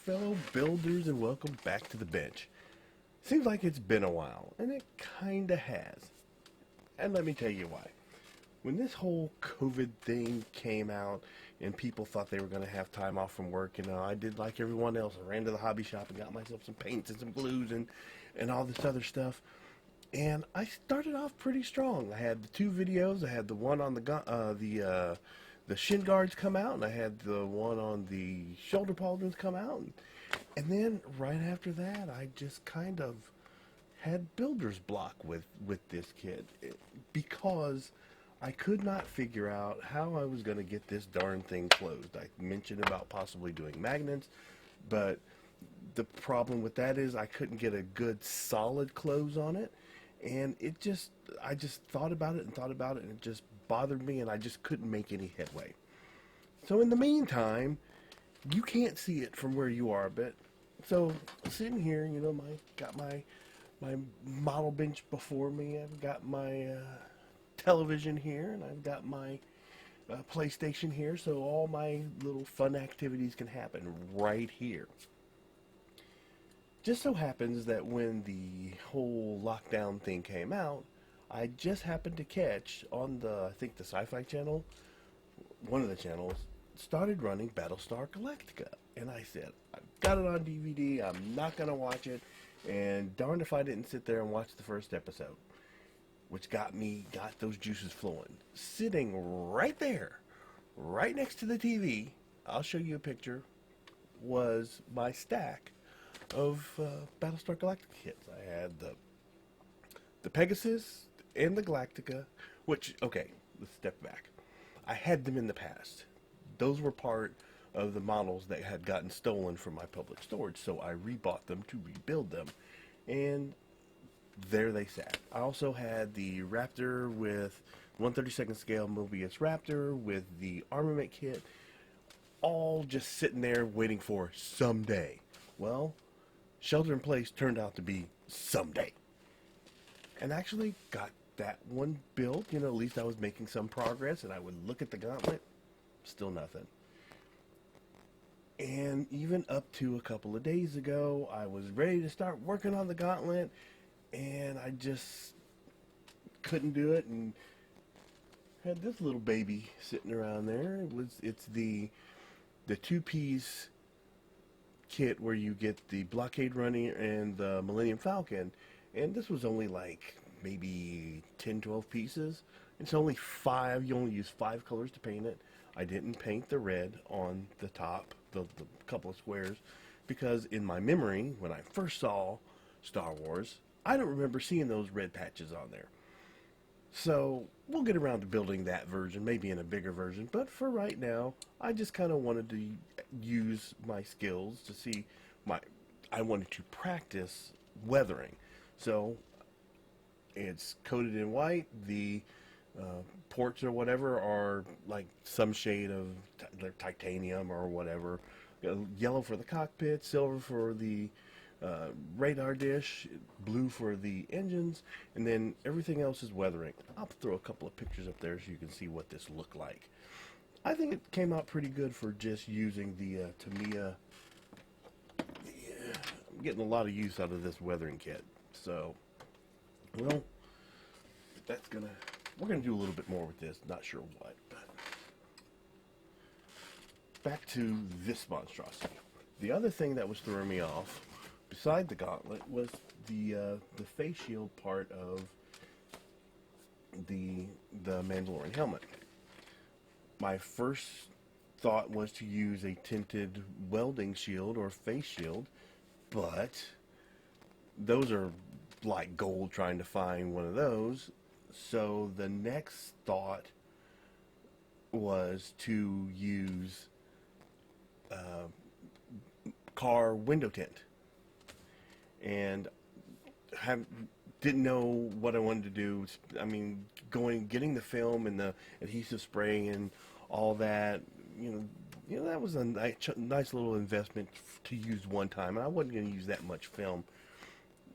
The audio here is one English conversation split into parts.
fellow builders, and welcome back to the bench. Seems like it's been a while, and it kinda has. And let me tell you why. When this whole COVID thing came out and people thought they were going to have time off from work, I did like everyone else. I ran to the hobby shop and got myself some paints and some glues and all this other stuff. And I started off pretty strong. I had the two videos. I had the one on the shin guards come out, and I had the one on the shoulder pauldrons come out. And then right after that, I just kind of had builder's block with this kid because I could not figure out how I was going to get this darn thing closed. I mentioned about possibly doing magnets, but the problem with that is I couldn't get a good solid close on it. And I just thought about it and thought about it, and it just bothered me, and I just couldn't make any headway. So in the meantime, you can't see it from where you are, but so sitting here, got my model bench before me. I've got my television here, and I've got my PlayStation here, so all my little fun activities can happen right here. Just so happens that when the whole lockdown thing came out, I just happened to catch on I think the Sci-Fi channel, one of the channels, started running Battlestar Galactica. And I said, I've got it on DVD, I'm not going to watch it, and darned if I didn't sit there and watch the first episode, which got those juices flowing. Sitting right there, right next to the TV, I'll show you a picture, was my stack of Battlestar Galactica kits. I had the Pegasus and the Galactica, which, okay, let's step back. I had them in the past. Those were part of the models that had gotten stolen from my public storage, so I rebought them to rebuild them, and there they sat. I also had the Raptor with 1/32nd scale Mobius Raptor with the armament kit, all just sitting there waiting for someday. Well, Shelter in Place turned out to be someday. And actually got that one built. At least I was making some progress, and I would look at the gauntlet, still nothing. And even up to a couple of days ago, I was ready to start working on the gauntlet, and I just couldn't do it, and had this little baby sitting around there. It's the two-piece kit where you get the Blockade Runner and the Millennium Falcon, and this was only like maybe 10-12 pieces. It's only 5. You only use 5 colors to paint it. I didn't paint the red on the top, the couple of squares, because in my memory, when I first saw Star Wars, I don't remember seeing those red patches on there. So we'll get around to building that version, maybe in a bigger version, but for right now, I just kind of wanted to use my skills to see I wanted to practice weathering. So it's coated in white. The ports or whatever are like some shade of titanium or whatever. Yellow for the cockpit, silver for the radar dish, blue for the engines, and then everything else is weathering. I'll throw a couple of pictures up there so you can see what this looked like. I think it came out pretty good for just using the Tamiya. I'm getting a lot of use out of this weathering kit. So, well, we're gonna do a little bit more with this. Not sure what, but back to this monstrosity. The other thing that was throwing me off, beside the gauntlet, was the face shield part of the Mandalorian helmet. My first thought was to use a tinted welding shield or face shield, but those are like gold trying to find one of those. So the next thought was to use car window tint, and didn't know what I wanted to do. I mean, getting the film and the adhesive spray and all that, that was a nice little investment to use one time, and I wasn't going to use that much film.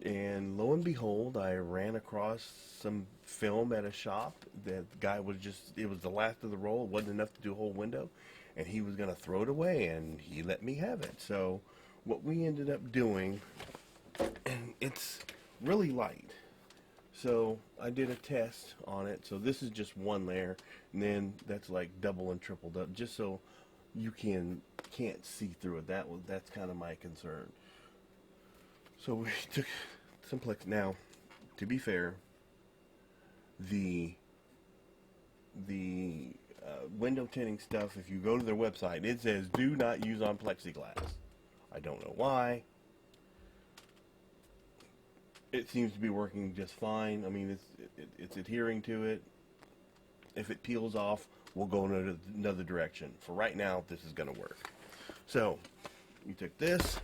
And lo and behold, I ran across some film at a shop. The guy was it was the last of the roll. It wasn't enough to do a whole window, and he was going to throw it away, and he let me have it. So what we ended up doing, and it's really light. So I did a test on it. So this is just one layer, and then that's like double and tripled up, just so you can't see through it. That's kind of my concern. So we took some plex. Now, to be fair, the window tinting stuff, if you go to their website, it says do not use on plexiglass. I don't know why. It seems to be working just fine. I mean, it's adhering to it. If it peels off, we'll go in another direction. For right now, this is going to work. So, we took this.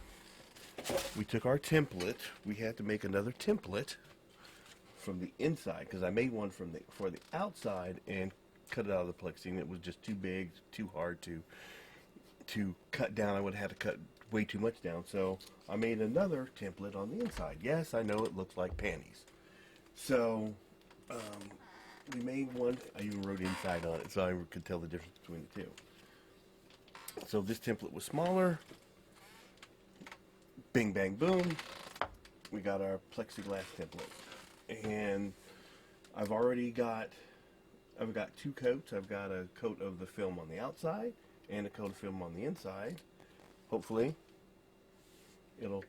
We took our template. We had to make another template from the inside, because I made one for the outside and cut it out of the plexi, and it was just too big, too hard to cut down. I would have had to cut way too much down, so I made another template on the inside. Yes, I know it looks like panties. So we made one. I even wrote inside on it, so I could tell the difference between the two. So this template was smaller. Bing, bang, boom. We got our plexiglass template, and I've got two coats. I've got a coat of the film on the outside and a coat of film on the inside. Hopefully it'll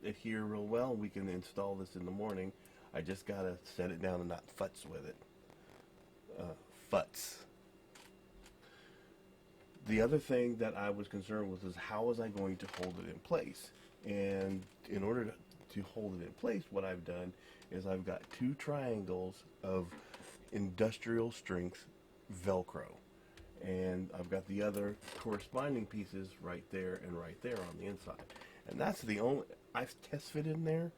adhere real well. We can install this in the morning. I just gotta set it down and not futz with it. Futz. The other thing that I was concerned with is how was I going to hold it in place? And in order to hold it in place, what I've done is I've got two triangles of industrial strength Velcro. And I've got the other corresponding pieces right there and right there on the inside. And that's the only, I've test fit in there.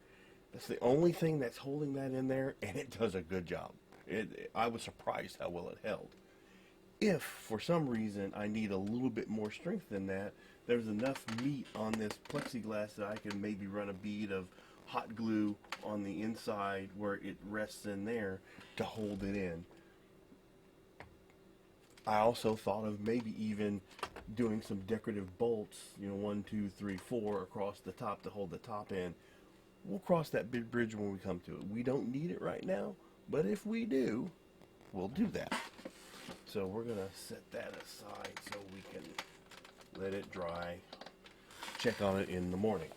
That's the only thing that's holding that in there, and it does a good job. I was surprised how well it held. If, for some reason, I need a little bit more strength than that, there's enough meat on this plexiglass that I can maybe run a bead of hot glue on the inside where it rests in there to hold it in. I also thought of maybe even doing some decorative bolts, 1, 2, 3, 4 across the top to hold the top in. We'll cross that big bridge when we come to it. We don't need it right now, but if we do, we'll do that. So we're going to set that aside so we can let it dry, check on it in the morning.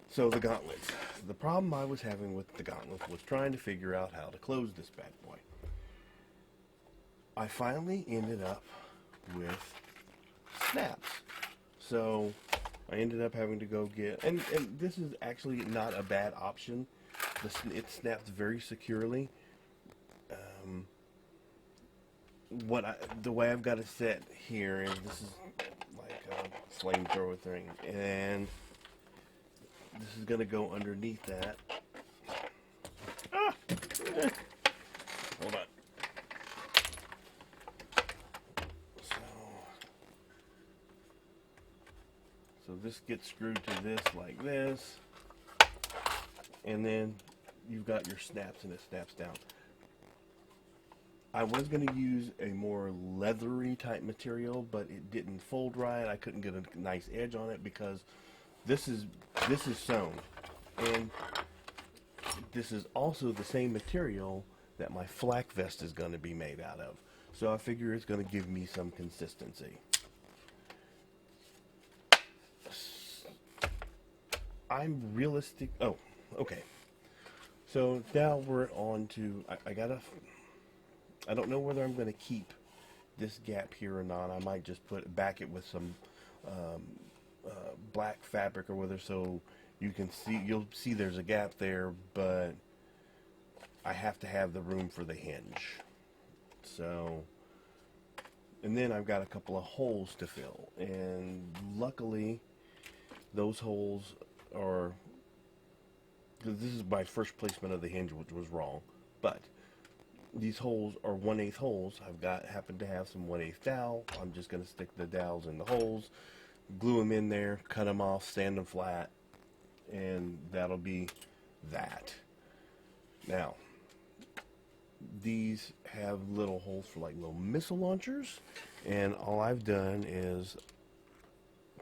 So the gauntlets. The problem I was having with the gauntlets was trying to figure out how to close this bad boy. I finally ended up with snaps. So I ended up having to go get, and this is actually not a bad option. It snaps very securely. The way I've got it set here is this is like a flamethrower thing, and this is going to go underneath that. Hold on. So this gets screwed to this like this, and then you've got your snaps, and it snaps down. I was going to use a more leathery type material, but it didn't fold right. I couldn't get a nice edge on it because this is sewn, and this is also the same material that my flak vest is going to be made out of. So I figure it's going to give me some consistency. I'm realistic. Oh, okay. So now we're on to, I don't know whether I'm going to keep this gap here or not. I might just back it with some black fabric or whether, so you'll see there's a gap there, but I have to have the room for the hinge. So, and then I've got a couple of holes to fill, and luckily those holes are, because this is my first placement of the hinge, which was wrong, but these holes are 1/8 holes. Happen to have some 1/8 dowel. I'm just going to stick the dowels in the holes, glue them in there, cut them off, sand them flat, and that'll be that. Now, these have little holes for like little missile launchers, and all I've done is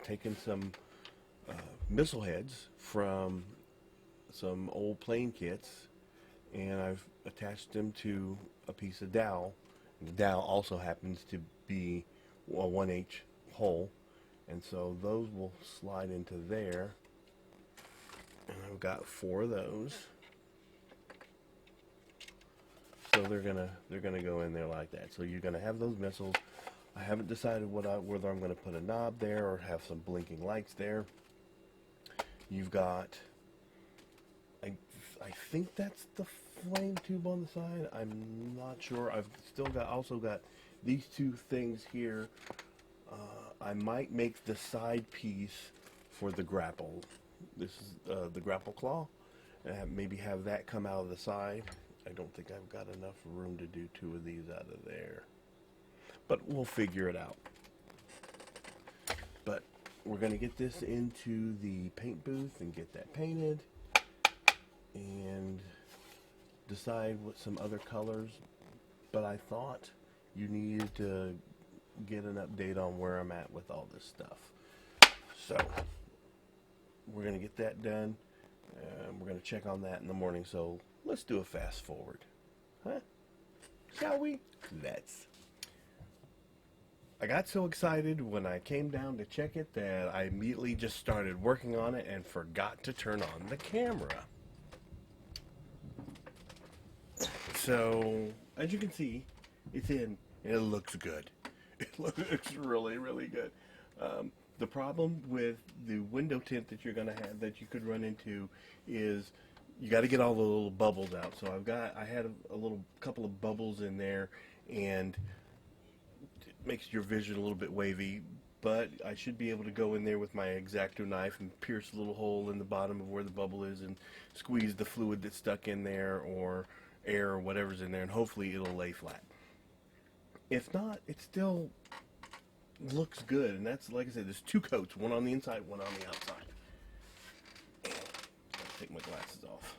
taken some missile heads from some old plane kits, and I've attached them to a piece of dowel. And the dowel also happens to be a 1H hole, and so those will slide into there. And I've got 4 of those. So they're gonna go in there like that. So you're gonna have those missiles. I haven't decided whether I'm gonna put a knob there or have some blinking lights there. You've got, I think that's the flame tube on the side. I'm not sure. I've still also got these 2 things here. I might make the side piece for the grapple. This is the grapple claw. And maybe have that come out of the side. I don't think I've got enough room to do 2 of these out of there. But we'll figure it out. But we're going to get this into the paint booth and get that painted. And decide what some other colors. But I thought you needed to get an update on where I'm at with all this stuff. So we're going to get that done. We're going to check on that in the morning. So let's do a fast forward. Huh? Shall we? Let's. I got so excited when I came down to check it that I immediately just started working on it and forgot to turn on the camera. So, as you can see, it's in and it looks good. It looks really, really good. The problem with the window tint that you're going to have, that you could run into, is you got to get all the little bubbles out. So I had a little couple of bubbles in there, and it makes your vision a little bit wavy. But I should be able to go in there with my X-Acto knife and pierce a little hole in the bottom of where the bubble is and squeeze the fluid that's stuck in there, or air, or whatever's in there, and hopefully it'll lay flat. If not, it still looks good. And that's, like I said, there's 2 coats, one on the inside, one on the outside. I'll take my glasses off.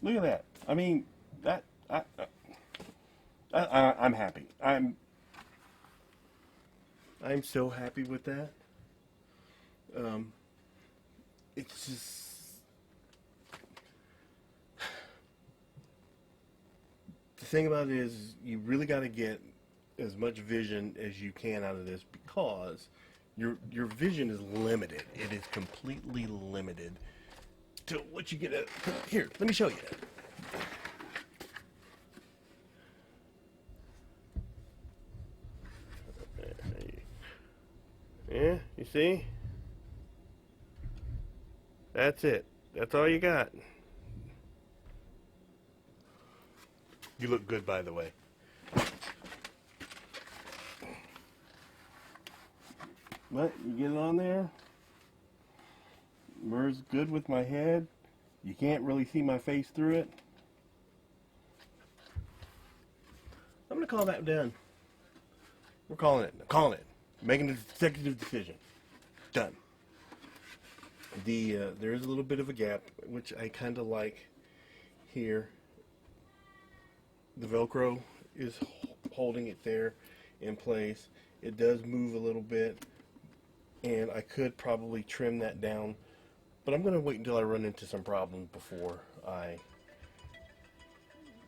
Look at that. I mean, that I'm happy. I'm so happy with that. It's just, the thing about it is you really got to get as much vision as you can out of this, because your vision is limited. It is completely limited to what you get at. Here, let me show you. Yeah, you see? That's it. That's all you got. You look good, by the way. But you get it on there. Mirror's good with my head. You can't really see my face through it. I'm going to call that done. We're calling it. I'm calling it. Making an executive decision. Done. There is a little bit of a gap, which I kind of like here. The Velcro is holding it there in place. It does move a little bit, and I could probably trim that down, but I'm going to wait until I run into some problems before I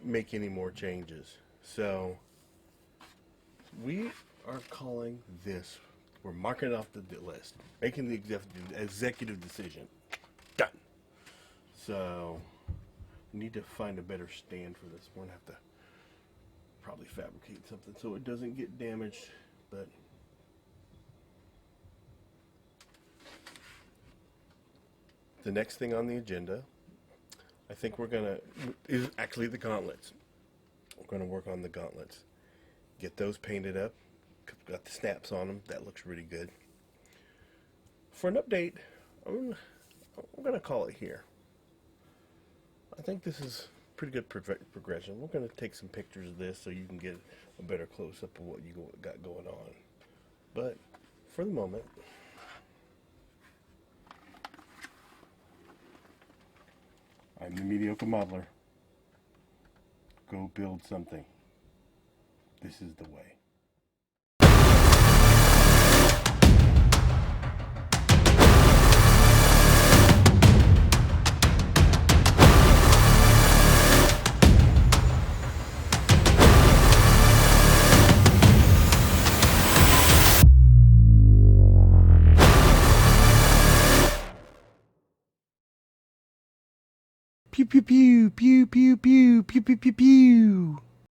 make any more changes. So we are calling this, we're marking it off the list, making the executive decision. Done. So we need to find a better stand for this. We're going to have to probably fabricate something so it doesn't get damaged. But the next thing on the agenda, I think is actually the gauntlets. We're going to work on the gauntlets. Get those painted up. Got the snaps on them. That looks really good. For an update, I'm going to call it here. I think this is pretty good progression. We're going to take some pictures of this so you can get a better close-up of what you got going on. But for the moment, I'm the mediocre modeler. go build something. This is the way. Pew pew pew pew pew pew pew pew pew pew.